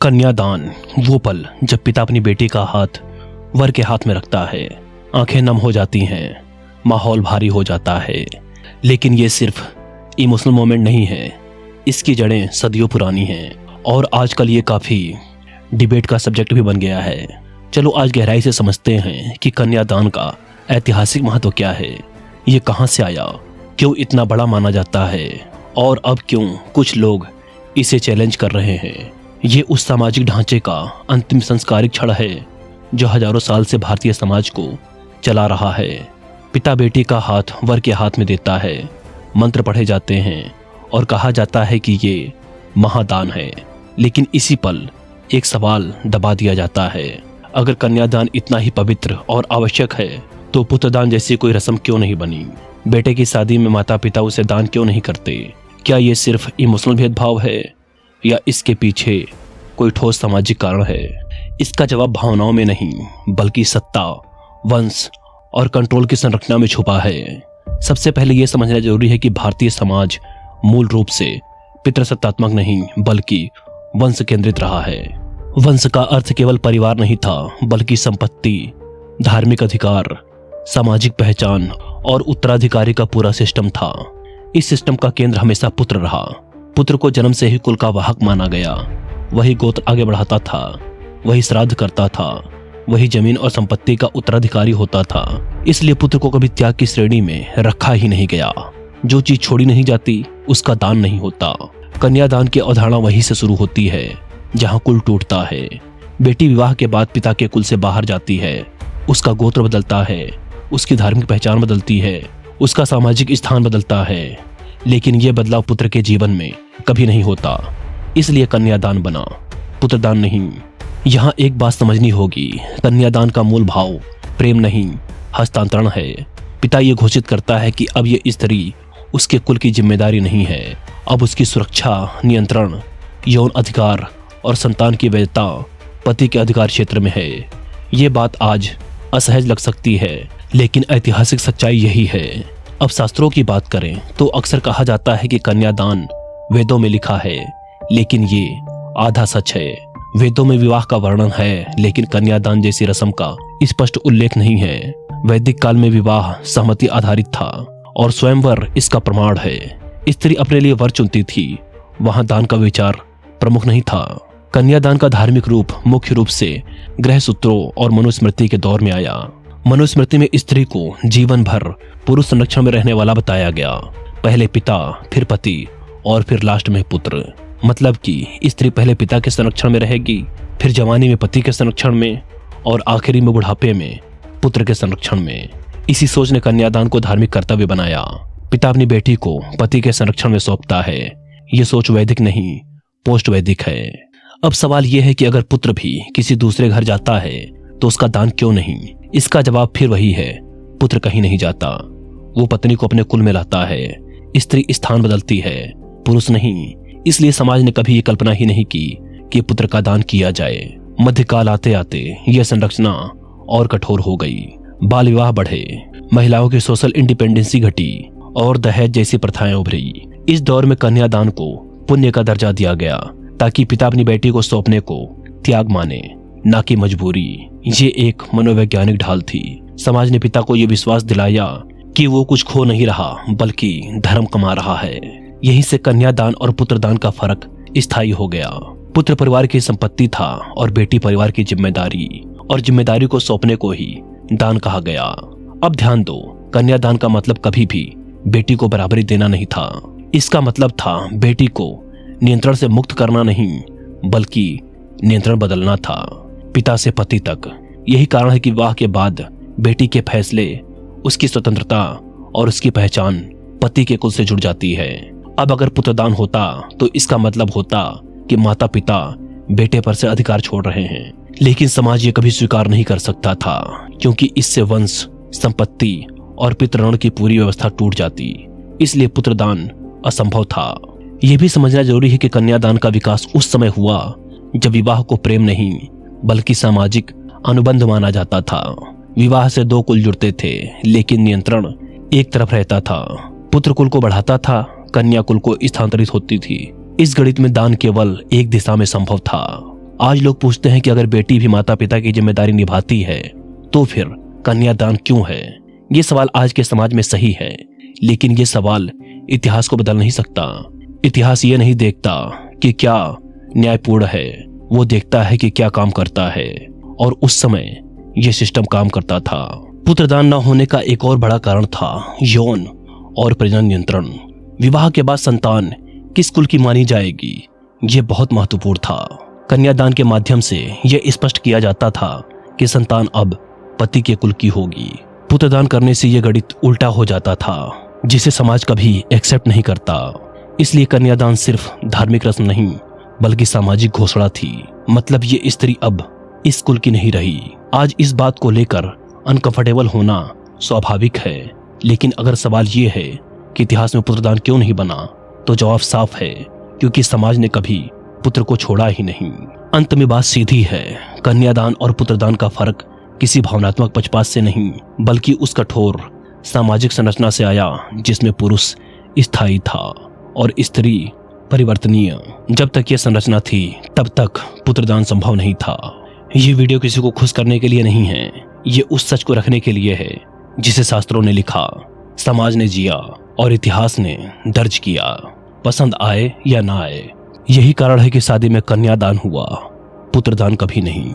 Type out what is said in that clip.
कन्यादान वो पल जब पिता अपनी बेटी का हाथ वर के हाथ में रखता है। आंखें नम हो जाती हैं, माहौल भारी हो जाता है। लेकिन ये सिर्फ इमोशनल मोमेंट नहीं है, इसकी जड़ें सदियों पुरानी हैं और आजकल ये काफ़ी डिबेट का सब्जेक्ट भी बन गया है। चलो आज गहराई से समझते हैं कि कन्यादान का ऐतिहासिक महत्व क्या है, ये कहाँ से आया, क्यों इतना बड़ा माना जाता है और अब क्यों कुछ लोग इसे चैलेंज कर रहे हैं। ये उस सामाजिक ढांचे का अंतिम संस्कारिक क्षण है जो हजारों साल से भारतीय समाज को चला रहा है। पिता बेटी का हाथ वर के हाथ में देता है, मंत्र पढ़े जाते हैं और कहा जाता है कि ये महादान है। लेकिन इसी पल एक सवाल दबा दिया जाता है, अगर कन्यादान इतना ही पवित्र और आवश्यक है तो पुत्रदान जैसी कोई रस्म क्यों नहीं बनी? बेटे की शादी में माता पिता उसे दान क्यों नहीं करते? क्या ये सिर्फ इमोशनल भेदभाव है या इसके पीछे कोई ठोस सामाजिक कारण है? इसका जवाब भावनाओं में नहीं बल्कि सत्ता, वंश और कंट्रोल की संरचना में छुपा है। सबसे पहले यह समझना जरूरी है कि भारतीय समाज मूल रूप से पितृसत्तात्मक नहीं बल्कि वंश केंद्रित रहा है। वंश का अर्थ केवल परिवार नहीं था बल्कि संपत्ति, धार्मिक अधिकार, सामाजिक पहचान और उत्तराधिकारी का पूरा सिस्टम था। इस सिस्टम का केंद्र हमेशा पुत्र रहा। पुत्र को जन्म से ही कुल का वाहक माना गया। वही गोत्र आगे बढ़ाता था, वही श्राद्ध करता था, वही जमीन और संपत्ति का उत्तराधिकारी होता था। इसलिए पुत्र को कभी त्याग की श्रेणी में रखा ही नहीं गया। जो चीज छोड़ी नहीं जाती उसका दान नहीं होता। कन्यादान की अवधारणा वहीं से शुरू होती है जहां कुल टूटता है। बेटी विवाह के बाद पिता के कुल से बाहर जाती है, उसका गोत्र बदलता है, उसकी धार्मिक पहचान बदलती है, उसका सामाजिक स्थान बदलता है। लेकिन यह बदलाव पुत्र के जीवन में कभी नहीं होता, इसलिए कन्यादान बना, पुत्रदान नहीं। यहाँ एक बात समझनी होगी, कन्यादान का मूल भाव प्रेम नहीं हस्तांतरण है। पिता ये घोषित करता है कि अब ये स्त्री उसके कुल की जिम्मेदारी नहीं है, अब उसकी सुरक्षा, नियंत्रण, यौन अधिकार और संतान की वैधता पति के अधिकार क्षेत्र में है। ये बात आज असहज लग सकती है लेकिन ऐतिहासिक सच्चाई यही है। अब शास्त्रों की बात करें तो अक्सर कहा जाता है कि कन्यादान वेदों में लिखा है, लेकिन ये आधा सच है। वेदों में विवाह का वर्णन है लेकिन कन्यादान जैसी रस्म का स्पष्ट उल्लेख नहीं है। वैदिक काल में विवाह सहमति आधारित था और स्वयंवर इसका प्रमाण है। स्त्री अपने लिए वर चुनती थी, वहां दान का विचार प्रमुख नहीं था। कन्यादान का धार्मिक रूप मुख्य रूप से गृह सूत्रों और मनुस्मृति के दौर में आया। मनुस्मृति में स्त्री को जीवन भर पुरुष संरक्षण में रहने वाला बताया गया। पहले पिता, फिर पति और फिर लास्ट में पुत्र। मतलब कि स्त्री पहले पिता के संरक्षण में रहेगी, फिर जवानी में पति के संरक्षण में और आखिरी में बुढ़ापे में पुत्र के संरक्षण में। इसी सोच ने कन्यादान को धार्मिक कर्तव्य बनाया। पिता अपनी बेटी को पति के संरक्षण में सौंपता है। ये सोच वैदिक नहीं पोस्ट वैदिक है। अब सवाल यह है कि अगर पुत्र भी किसी दूसरे घर जाता है तो उसका दान क्यों नहीं? इसका जवाब फिर वही है, पुत्र कहीं नहीं जाता, वो पत्नी को अपने कुल में लाता है। स्त्री स्थान बदलती है, पुरुष नहीं। इसलिए समाज ने कभी ये कल्पना ही नहीं की कि पुत्र का दान किया जाए। मध्यकाल आते आते यह संरचना और कठोर हो गई। बाल विवाह बढ़े, महिलाओं की सोशल इंडिपेंडेंसी घटी और दहेज जैसी प्रथाएं उभरी। इस दौर में कन्यादान को पुण्य का दर्जा दिया गया ताकि पिता अपनी बेटी को सौंपने को त्याग माने, ना कि मजबूरी। ये एक मनोवैज्ञानिक ढाल थी। समाज ने पिता को यह विश्वास दिलाया कि वो कुछ खो नहीं रहा बल्कि धर्म कमा रहा है। यहीं से कन्यादान और पुत्रदान का फर्क स्थायी हो गया। पुत्र परिवार की संपत्ति था और बेटी परिवार की जिम्मेदारी, और जिम्मेदारी को सौंपने को ही दान कहा गया। अब ध्यान दो, कन्यादान का मतलब कभी भी बेटी को बराबरी देना नहीं था। इसका मतलब था बेटी को नियंत्रण से मुक्त करना नहीं बल्कि नियंत्रण बदलना था, पिता से पति तक। यही कारण है कि विवाह के बाद बेटी के फैसले, उसकी स्वतंत्रता और उसकी पहचान पति के कुल से जुड़ जाती है। अब अगर पुत्रदान होता तो इसका मतलब होता कि माता पिता बेटे पर से अधिकार छोड़ रहे हैं। लेकिन समाज ये कभी स्वीकार नहीं कर सकता था क्योंकि इससे वंश, संपत्ति और पितृऋण की पूरी व्यवस्था टूट जाती। इसलिए पुत्रदान असंभव था। यह भी समझना जरूरी है कि कन्यादान का विकास उस समय हुआ जब विवाह को प्रेम नहीं बल्कि सामाजिक अनुबंध माना जाता था। विवाह से दो कुल जुड़ते थे लेकिन नियंत्रण एक तरफ रहता था। पुत्र कुल को बढ़ाता था, कन्या कुल को स्थानांतरित होती थी। इस गणित में दान केवल एक दिशा में संभव था। आज लोग पूछते हैं कि अगर बेटी भी माता पिता की जिम्मेदारी निभाती है तो फिर कन्यादान क्यों है। ये सवाल आज के समाज में सही है, लेकिन ये सवाल इतिहास को बदल नहीं सकता। इतिहास ये नहीं देखता कि क्या न्यायपूर्ण है, वो देखता है कि क्या काम करता है, और उस समय यह सिस्टम काम करता था। पुत्रदान न होने का एक और बड़ा कारण था यौन और प्रजनन नियंत्रण। विवाह के बाद संतान किस कुल की मानी जाएगी, ये बहुत महत्वपूर्ण था। कन्यादान के माध्यम से यह स्पष्ट किया जाता था कि संतान अब पति के कुल की होगी। पुत्रदान करने से यह गणित उल्टा हो जाता था, जिसे समाज कभी एक्सेप्ट नहीं करता। इसलिए कन्यादान सिर्फ धार्मिक रस्म नहीं बल्कि सामाजिक घोषणा थी। मतलब ये स्त्री अब इस कुल की नहीं रही। आज इस बात को लेकर अनकंफर्टेबल होना स्वाभाविक है, लेकिन अगर सवाल ये है कि इतिहास में पुत्रदान क्यों नहीं बना, तो जवाब साफ है, क्योंकि समाज ने कभी पुत्र को छोड़ा ही नहीं। अंत में बात सीधी है, कन्यादान और पुत्रदान का फर्क किसी भावनात्मक पक्षपात से नहीं बल्कि उस कठोर सामाजिक संरचना से आया जिसमें पुरुष स्थायी था और स्त्री परिवर्तनीय। जब तक यह संरचना थी तब तक पुत्रदान संभव नहीं था। ये वीडियो किसी को खुश करने के लिए नहीं है, ये उस सच को रखने के लिए है जिसे शास्त्रों ने लिखा, समाज ने जिया और इतिहास ने दर्ज किया। पसंद आए या ना आए, यही कारण है कि शादी में कन्यादान हुआ, पुत्रदान कभी नहीं।